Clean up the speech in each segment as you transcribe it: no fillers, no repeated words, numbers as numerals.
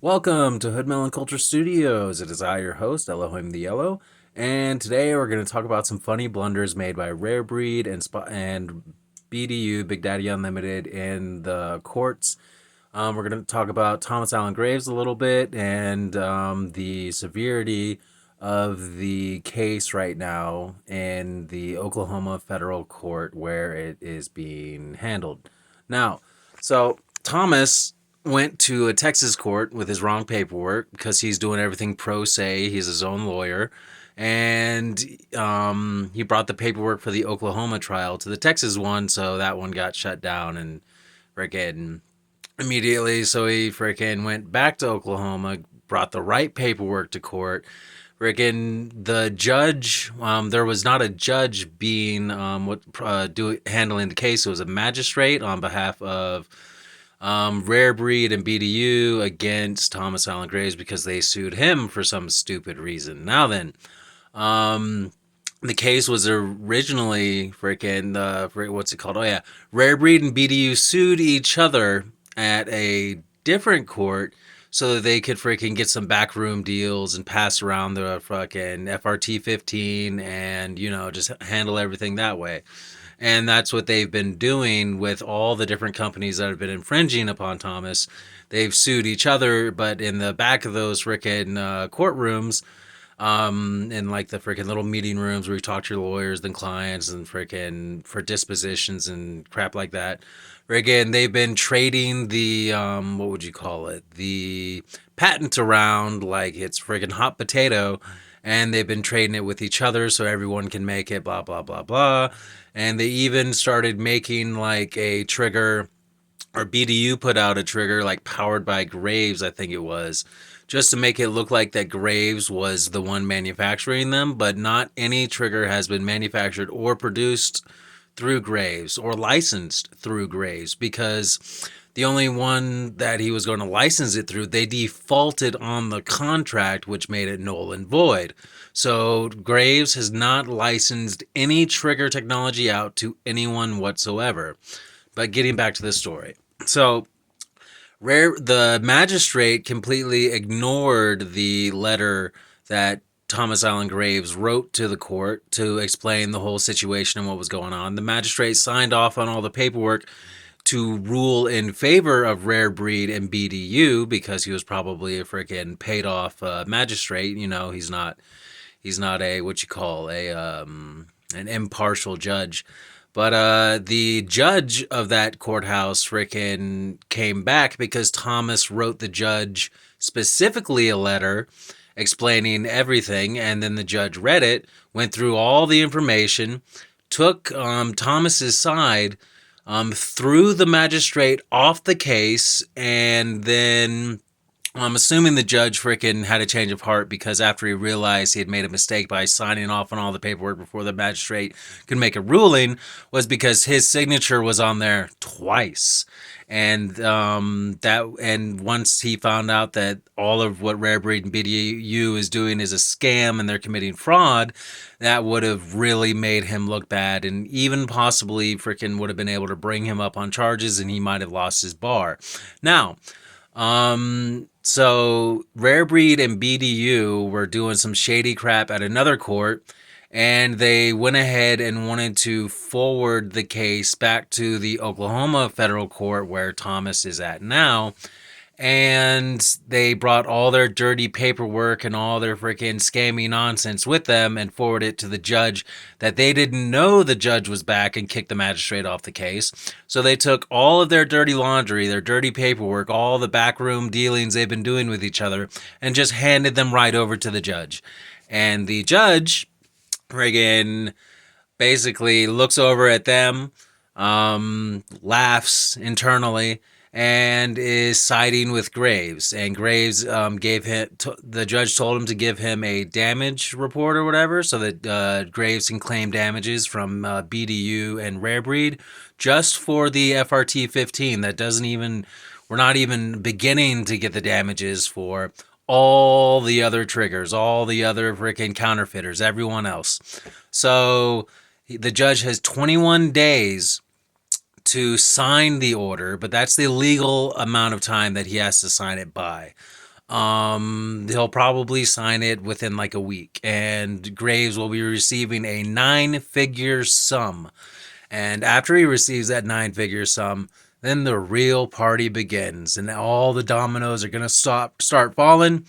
Welcome to Hood Melon Culture Studios. It is I, your host, Elohim the Yellow, and today we're going to talk about some funny blunders made by Rarebreed and BDU, Big Daddy Unlimited, in the courts. We're going to talk about Thomas Allen Graves a little bit and the severity of the case right now in the Oklahoma federal court where it is being handled. Now, so Thomas went to a Texas court with his wrong paperwork because he's doing everything pro se. He's his own lawyer. And he brought the paperwork for the Oklahoma trial to the Texas one, so that one got shut down and freaking immediately. So he freaking went back to Oklahoma, brought the right paperwork to court. Freaking the judge, there was not a judge being handling the case. It was a magistrate on behalf of Rarebreed and BDU against Thomas Allen Graves because they sued him for some stupid reason. Now then, the case was originally what's it called? Oh yeah, Rarebreed and BDU sued each other at a different court so that they could freaking get some backroom deals and pass around the fucking FRT 15 and just handle everything that way. And that's what they've been doing with all the different companies that have been infringing upon Thomas. They've sued each other, but in the back of those freaking courtrooms, in like the freaking little meeting rooms where you talk to your lawyers and clients and freaking for dispositions and crap like that. Freaking, they've been trading the what would you call it? The patent around like it's freaking hot potato, and they've been trading it with each other so everyone can make it. Blah blah blah blah, and they even started making like a trigger, or BDU put out a trigger like powered by Graves, I think it was, just to make it look like that Graves was the one manufacturing them, but not any trigger has been manufactured or produced through Graves or licensed through Graves, because the only one that he was going to license it through, they defaulted on the contract, which made it null and void. So Graves has not licensed any trigger technology out to anyone whatsoever. But getting back to the story. So the magistrate completely ignored the letter that Thomas Allen Graves wrote to the court to explain the whole situation and what was going on. The magistrate signed off on all the paperwork to rule in favor of Rarebreed and BDU because he was probably a freaking paid off magistrate. He's not a what you call an impartial judge. But the judge of that courthouse frickin' came back because Thomas wrote the judge specifically a letter explaining everything, and then the judge read it, went through all the information, took Thomas's side, threw the magistrate off the case, and then I'm assuming the judge frickin' had a change of heart because after he realized he had made a mistake by signing off on all the paperwork before the magistrate could make a ruling, was because his signature was on there twice. And once he found out that all of what Rarebreed and BDU is doing is a scam and they're committing fraud, that would have really made him look bad, and even possibly frickin' would have been able to bring him up on charges, and he might have lost his bar. Now, so Rarebreed and BDU were doing some shady crap at another court, and they went ahead and wanted to forward the case back to the Oklahoma federal court where Thomas is at now. And they brought all their dirty paperwork and all their freaking scammy nonsense with them and forwarded it to the judge that they didn't know the judge was back, and kicked the magistrate off the case. So they took all of their dirty laundry, their dirty paperwork, all the backroom dealings they've been doing with each other, and just handed them right over to the judge. And the judge, friggin', basically looks over at them, laughs internally, and is siding with Graves. And Graves the judge told him to give him a damage report or whatever, so that Graves can claim damages from BDU and Rarebreed just for the FRT 15. We're not even beginning to get the damages for all the other triggers, all the other freaking counterfeiters, everyone else. So the judge has 21 days to sign the order, but that's the legal amount of time that he has to sign it by. He'll probably sign it within like a week, and Graves will be receiving a 9-figure sum. And after he receives that 9-figure sum, then the real party begins, and all the dominoes are gonna start falling.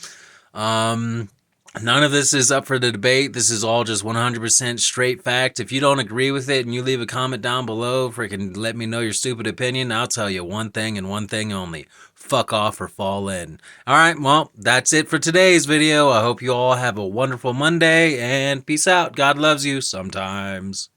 None of this is up for the debate. This is all just 100% straight fact. If you don't agree with it and you leave a comment down below, freaking let me know your stupid opinion. I'll tell you one thing and one thing only. Fuck off or fall in. Alright, well, that's it for today's video. I hope you all have a wonderful Monday, and peace out. God loves you sometimes.